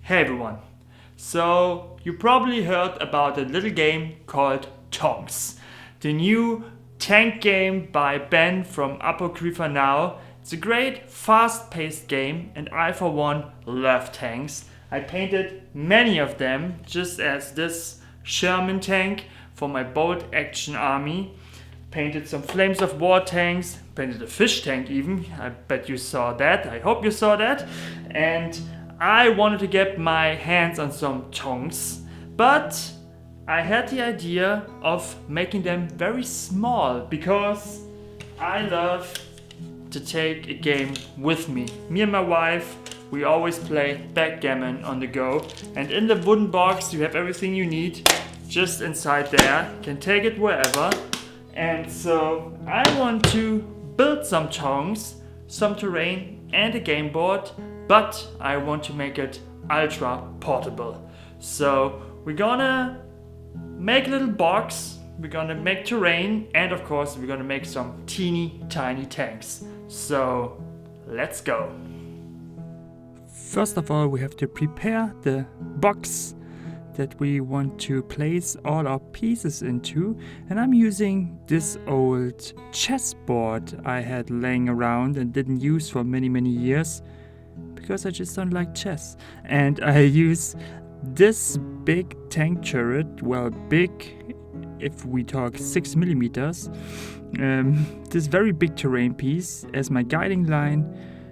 Hey everyone. So you probably heard about a little game called TONKS, the new tank game by Ben from Apocrypha Now. It's a great fast-paced game and I for one love tanks. I painted many of them just as this Sherman tank for my bolt action army. Painted some Flames of War tanks, painted a fish tank even. I bet you saw that. I hope you saw that. And I wanted to get my hands on some tonks, but I had the idea of making them very small because I love to take a game with me. Me and my wife, we always play backgammon on the go, and in the wooden box you have everything you need just inside there. You can take it wherever. And so I want to build some tonks, some terrain and a game board, but I want to make it ultra portable. So we're gonna make a little box, we're gonna make terrain, and of course we're gonna make some teeny tiny tanks. So let's go. First of all, we have to prepare the box that we want to place all our pieces into, and I'm using this old chessboard I had laying around and didn't use for many years because I just don't like chess. And I use this big tank turret, well, big if we talk 6 millimeters, this very big terrain piece as my guiding line,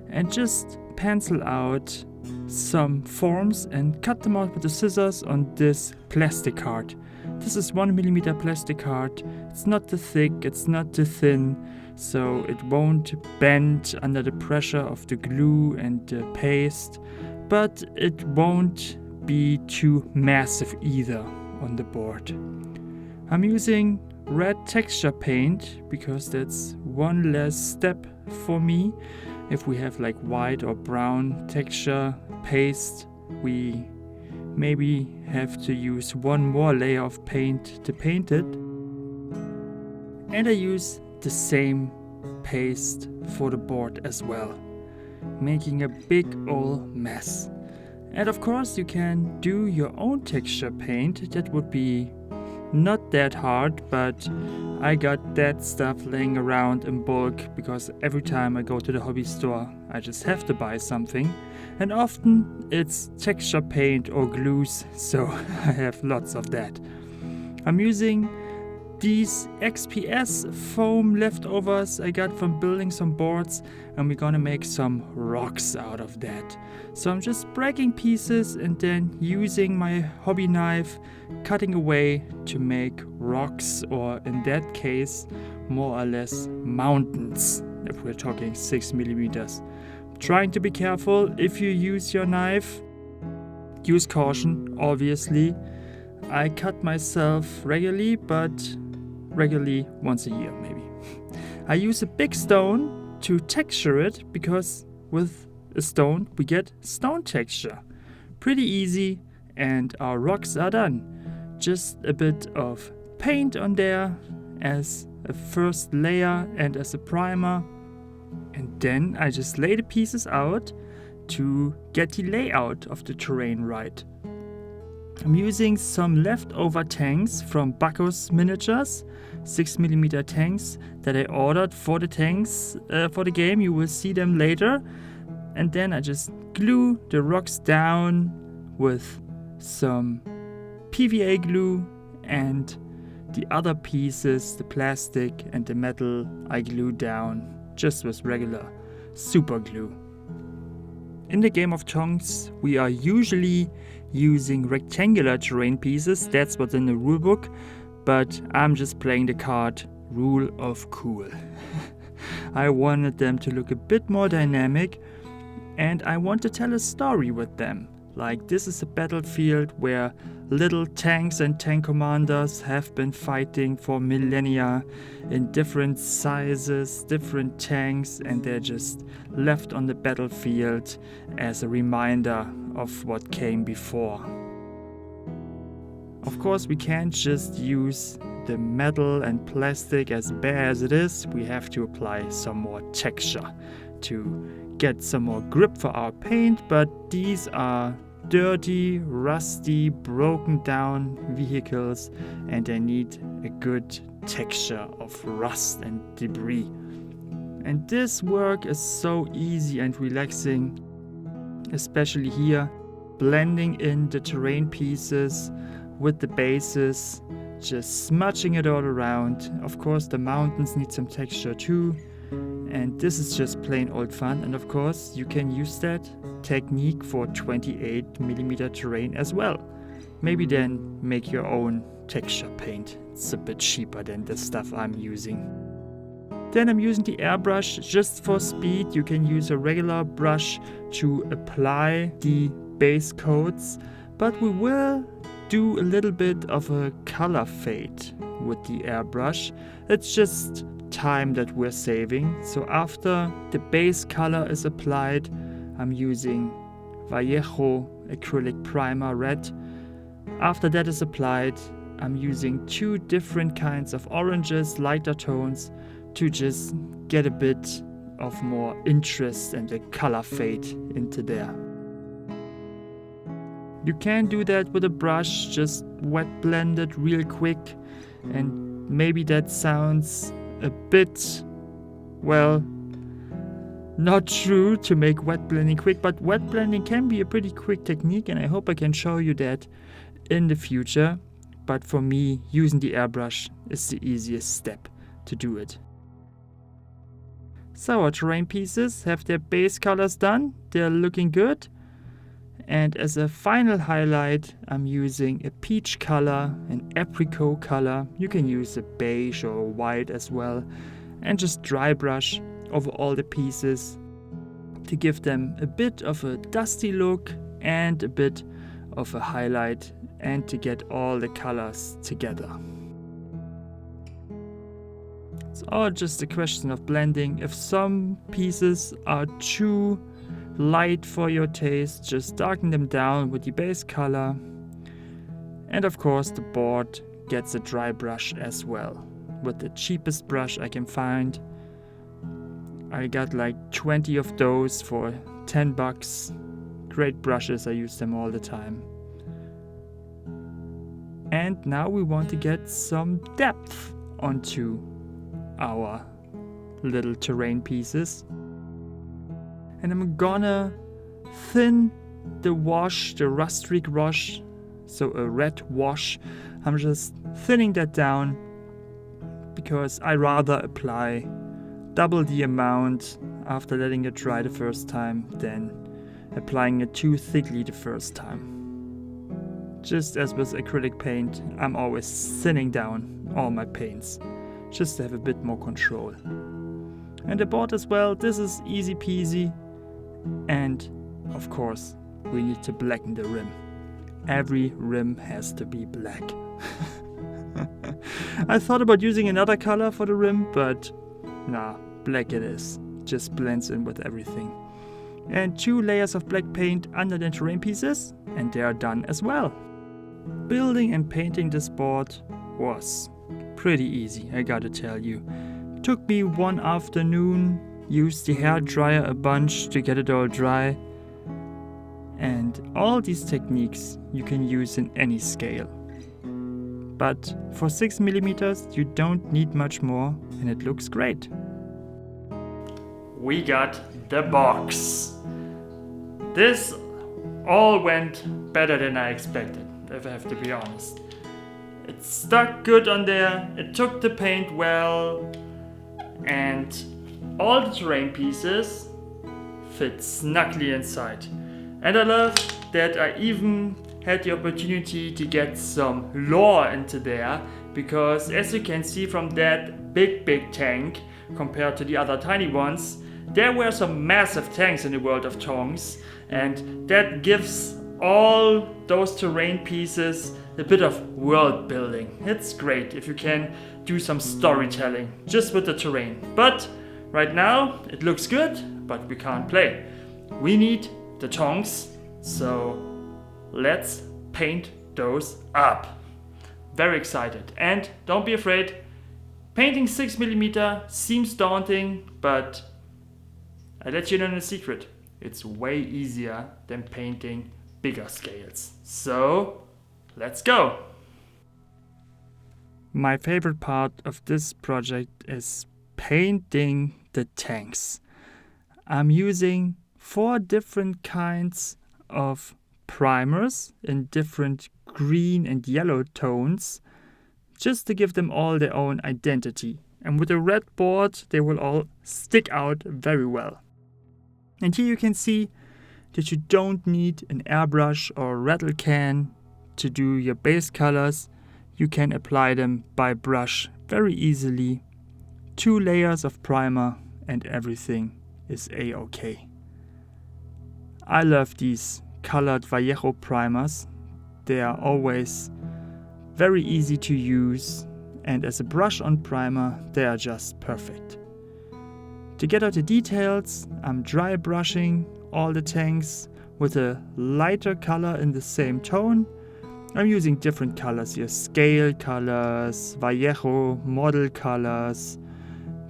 and just pencil out some forms and cut them out with the scissors on this plastic card. This is 1 millimeter plastic card. It's not too thick, it's not too thin, so it won't bend under the pressure of the glue and the paste, but it won't be too massive either on the board. I'm using red texture paint because that's one less step for me. If we have like white or brown texture paste, we maybe have to use one more layer of paint to paint it. And I use the same paste for the board as well, making a big old mess. And of course you can do your own texture paint. That would be not that hard, but I got that stuff laying around in bulk because every time I go to the hobby store I just have to buy something, and often it's texture paint or glues, so I have lots of that. I'm using these XPS foam leftovers I got from building some boards, and we're gonna make some rocks out of that. So I'm just breaking pieces and then using my hobby knife, cutting away to make rocks, or in that case more or less mountains if we're talking 6 millimeters. Trying to be careful if you use your knife. Use caution, obviously. I cut myself regularly, but regularly once a year maybe. I use a big stone to texture it because with a stone we get stone texture. Pretty easy, and our rocks are done. Just a bit of paint on there as a first layer and as a primer, and then I just lay the pieces out to get the layout of the terrain right. I'm using some leftover tanks from Baccus miniatures, 6 millimeter tanks that I ordered for the tanks for the game. You will see them later. And then I just glue the rocks down with some PVA glue, and the other pieces, the plastic and the metal, I glue down just with regular super glue. In the game of TONKS, we are usually using rectangular terrain pieces. That's what's in the rulebook, but I'm just playing the card Rule of Cool. I wanted them to look a bit more dynamic, and I want to tell a story with them. Like, this is a battlefield where little tanks and tank commanders have been fighting for millennia in different sizes, different tanks, and they're just left on the battlefield as a reminder of what came before. Of course, we can't just use the metal and plastic as bare as it is. We have to apply some more texture to get some more grip for our paint, but these are dirty, rusty, broken down vehicles, and they need a good texture of rust and debris. And this work is so easy and relaxing, especially here, blending in the terrain pieces with the bases, just smudging it all around. Of course, the mountains need some texture too, and this is just plain old fun. And of course, you can use that technique for 28mm terrain as well. Maybe then make your own texture paint. It's a bit cheaper than the stuff I'm using. Then I'm using the airbrush just for speed. You can use a regular brush to apply the base coats, but we will do a little bit of a color fade with the airbrush. It's just time that we're saving. So after the base color is applied, I'm using Vallejo acrylic primer red. After that is applied, I'm using 2 different kinds of oranges, lighter tones, to just get a bit of more interest and a color fade into there. You can do that with a brush, just wet blend it real quick, and maybe that sounds a bit, well, not true to make wet blending quick, but wet blending can be a pretty quick technique, and I hope I can show you that in the future. But for me, using the airbrush is the easiest step to do it. So our terrain pieces have their base colors done, they're looking good. And as a final highlight, I'm using a peach color, an apricot color. You can use a beige or a white as well. And just dry brush over all the pieces to give them a bit of a dusty look and a bit of a highlight, and to get all the colors together. It's all just a question of blending. If some pieces are too light for your taste, just darken them down with the base color. And of course the board gets a dry brush as well, with the cheapest brush I can find. I got like 20 of those for $10. Great brushes, I use them all the time. And now we want to get some depth onto our little terrain pieces. And I'm gonna thin the wash, the rust streak wash, so a red wash. I'm just thinning that down because I rather apply double the amount after letting it dry the first time than applying it too thickly the first time. Just as with acrylic paint, I'm always thinning down all my paints, just to have a bit more control. And the board as well, this is easy peasy. And of course, we need to blacken the rim. Every rim has to be black. I thought about using another color for the rim, but nah, black it is. Just blends in with everything. And 2 layers of black paint under the terrain pieces, and they are done as well. Building and painting this board was pretty easy, I gotta tell you. Took me one afternoon, used the hairdryer a bunch to get it all dry. And all these techniques you can use in any scale. But for 6mm you don't need much more, and it looks great. We got the box. This all went better than I expected, if I have to be honest. It stuck good on there, it took the paint well, and all the terrain pieces fit snugly inside. And I love that I even had the opportunity to get some lore into there, because as you can see from that big tank compared to the other tiny ones, there were some massive tanks in the world of TONKS, and that gives all those terrain pieces a bit of world building. It's great if you can do some storytelling just with the terrain. But right now it looks good, but we can't play. We need the TONKS, so let's paint those up. Very excited. And don't be afraid, painting 6mm seems daunting, but I let you know a secret. It's way easier than painting bigger scales. So let's go! My favorite part of this project is painting the tanks. I'm using 4 different kinds of primers in different green and yellow tones, just to give them all their own identity. And with a red board, they will all stick out very well. And here you can see that you don't need an airbrush or rattle can to do your base colors. You can apply them by brush very easily. 2 layers of primer and everything is a-okay. I love these colored Vallejo primers. They are always very easy to use, and as a brush on primer they are just perfect. To get out the details, I'm dry brushing all the tanks with a lighter color in the same tone. I'm using different colors here, scale colors, Vallejo, model colors.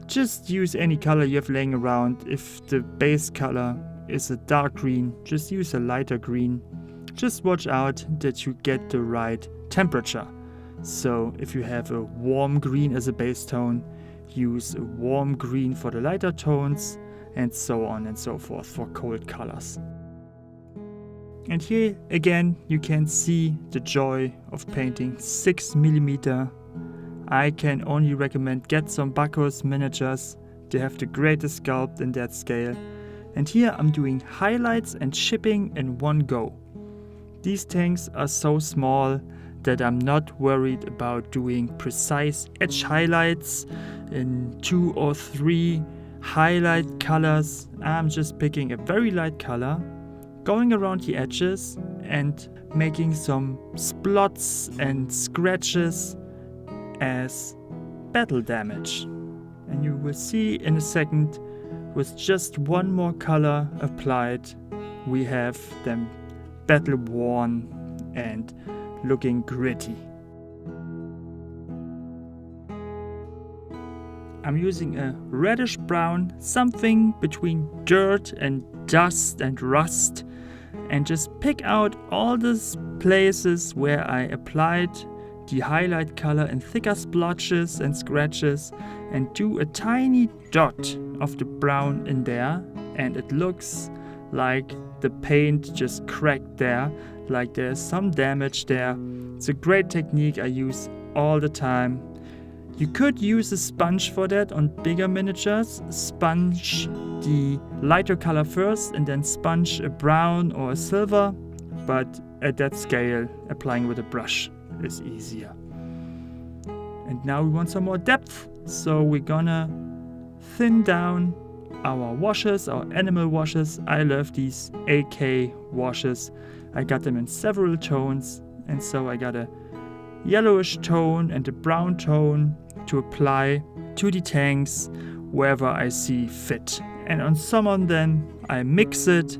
Just use any color you have laying around. If the base color is a dark green, just use a lighter green. Just watch out that you get the right temperature. So if you have a warm green as a base tone, use a warm green for the lighter tones, and so on and so forth for cold colors. And here again you can see the joy of painting 6mm. I can only recommend get some Baccus miniatures. They have the greatest sculpt in that scale. And here I'm doing highlights and shipping in one go. These tanks are so small that I'm not worried about doing precise edge highlights in 2 or 3 highlight colors. I'm just picking a very light color, going around the edges and making some splots and scratches as battle damage. And you will see in a second, with just one more color applied, we have them battle worn and looking gritty. I'm using a reddish brown, something between dirt and dust and rust, and just pick out all those places where I applied the highlight color in thicker splotches and scratches, and do a tiny dot of the brown in there, and it looks like the paint just cracked there, like there's some damage there. It's a great technique I use all the time. You could use a sponge for that on bigger miniatures. Sponge the lighter color first and then sponge a brown or a silver, but at that scale applying with a brush is easier. And now we want some more depth, so we're gonna thin down our washes, our animal washes. I love these AK washes. I got them in several tones, and so I got a yellowish tone and a brown tone to apply to the tanks wherever I see fit. And on some of them I mix it,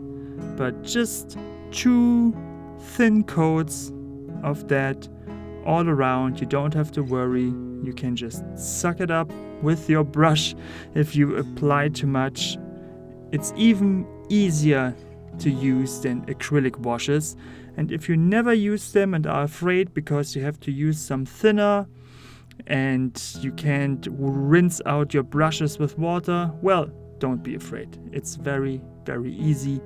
but just 2 thin coats of that all around. You don't have to worry. You can just suck it up with your brush if you apply too much. It's even easier to use than acrylic washes. And if you never use them and are afraid because you have to use some thinner and you can't rinse out your brushes with water, well, don't be afraid. It's very, very easy.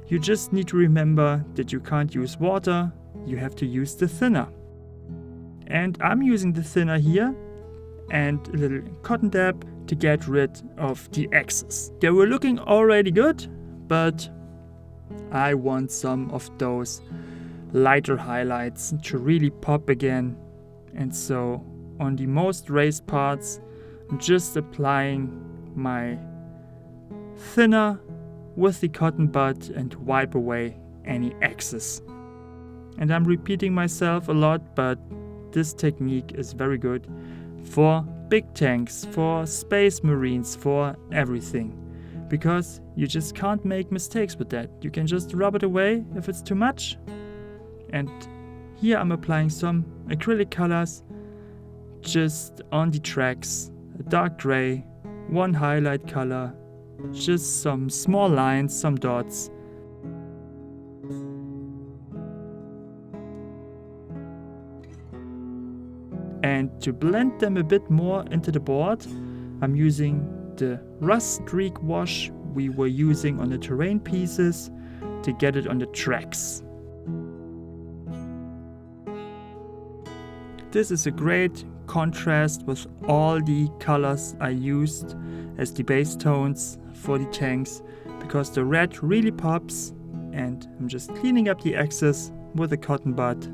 You just need to remember that you can't use water. You have to use the thinner. And I'm using the thinner here and a little cotton dab to get rid of the excess. They were looking already good, but I want some of those lighter highlights to really pop again. And so on the most raised parts, I'm just applying my thinner with the cotton bud and wipe away any excess. And I'm repeating myself a lot, but this technique is very good for big tanks, for space marines, for everything. Because you just can't make mistakes with that. You can just rub it away if it's too much. And here I'm applying some acrylic colors just on the tracks. A dark gray, 1 highlight color, just some small lines, some dots. And to blend them a bit more into the board, I'm using the rust streak wash we were using on the terrain pieces to get it on the tracks. This is a great contrast with all the colors I used as the base tones for the tanks, because the red really pops, and I'm just cleaning up the excess with a cotton bud,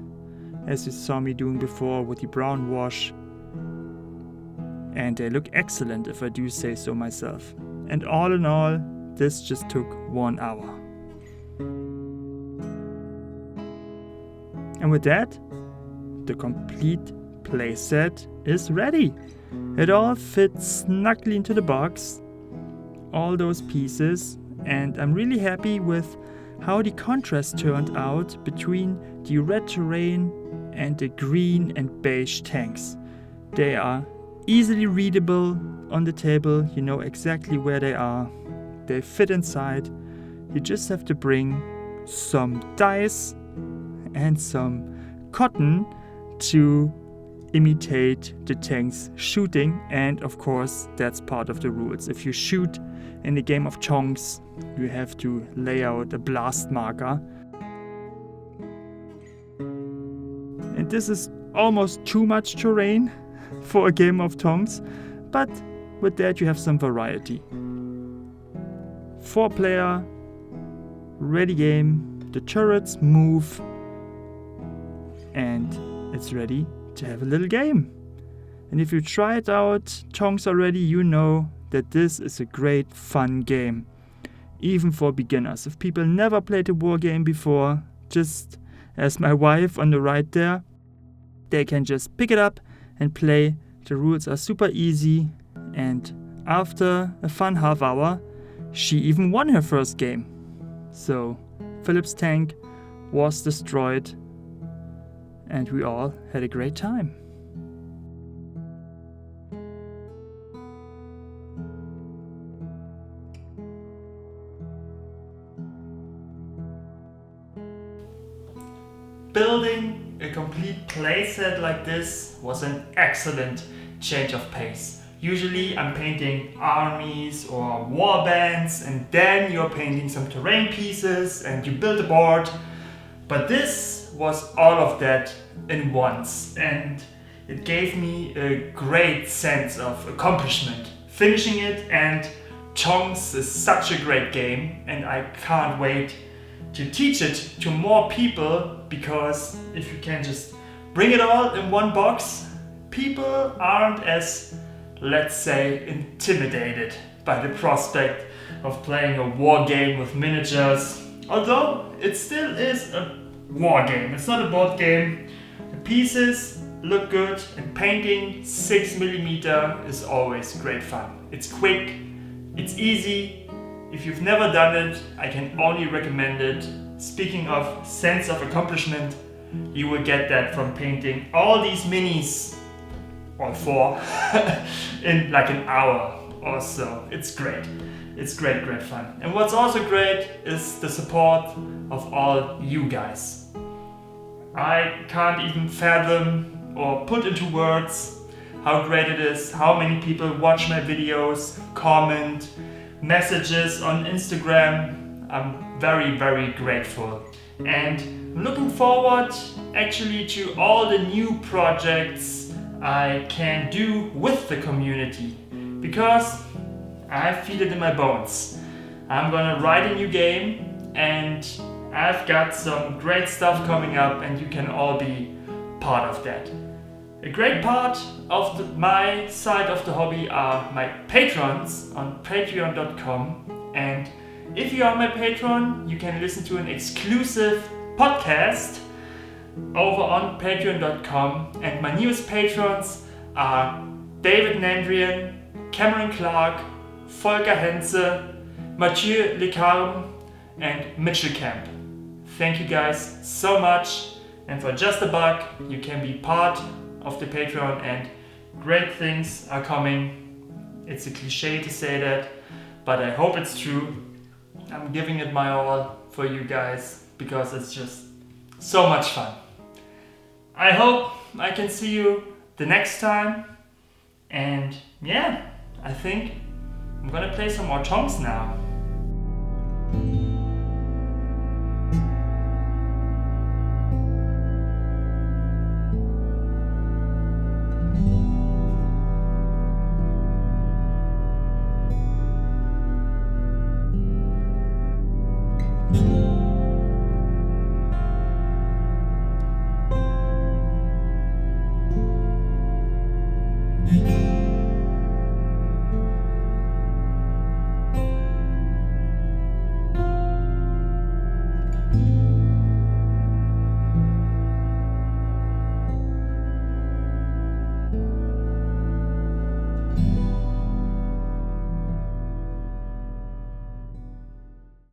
as you saw me doing before with the brown wash. And they look excellent if I do say so myself. And all in all, this just took 1 hour. And with that, the complete playset is ready. It all fits snugly into the box, all those pieces, and I'm really happy with how the contrast turned out between the red terrain and the green and beige tanks. They are easily readable on the table, you know exactly where they are. They fit inside. You just have to bring some dice and some cotton to imitate the tanks shooting, and of course that's part of the rules. If you shoot in the game of TONKS, you have to lay out a blast marker. And this is almost too much terrain for a game of TONKS, but with that you have some variety. 4-player, ready game, the turrets move, and it's ready to have a little game. And if you tried out TONKS already, you know that this is a great fun game, even for beginners. If people never played a war game before, just as my wife on the right there, they can just pick it up and play. The rules are super easy, and after a fun half hour, she even won her first game. So Philip's tank was destroyed, and we all had a great time. Building a complete playset like this was an excellent change of pace. Usually I'm painting armies or war bands, and then you're painting some terrain pieces and you build a board. But this was all of that in once, and it gave me a great sense of accomplishment finishing it. And TONKS is such a great game, and I can't wait to teach it to more people, because if you can just bring it all in one box, people aren't as, let's say, intimidated by the prospect of playing a war game with miniatures. Although it still is a war game, it's not a board game. The pieces look good, and painting 6mm is always great fun. It's quick, it's easy. If you've never done it, I can only recommend it. Speaking of sense of accomplishment, you will get that from painting all these minis, or 4, in like an hour or so. It's great. It's great fun. And what's also great is the support of all you guys. I can't even fathom or put into words how great it is, how many people watch my videos, comment, messages on Instagram. I'm very grateful, and I'm looking forward actually to all the new projects I can do with the community, because I feel it in my bones. I'm gonna write a new game, and I've got some great stuff coming up, and you can all be part of that. A great part of my side of the hobby are my patrons on patreon.com, and if you are my patron, you can listen to an exclusive podcast over on patreon.com, and my newest patrons are David Nandrian, Cameron Clark, Volker Henze, Mathieu Lecarme, and Mitchell Camp. Thank you guys so much, and for just $1 you can be part of the Patreon, and great things are coming. It's a cliche to say that, but I hope it's true. I'm giving it my all for you guys, because it's just so much fun. I hope I can see you the next time. And yeah, I think I'm gonna play some more TONKS now.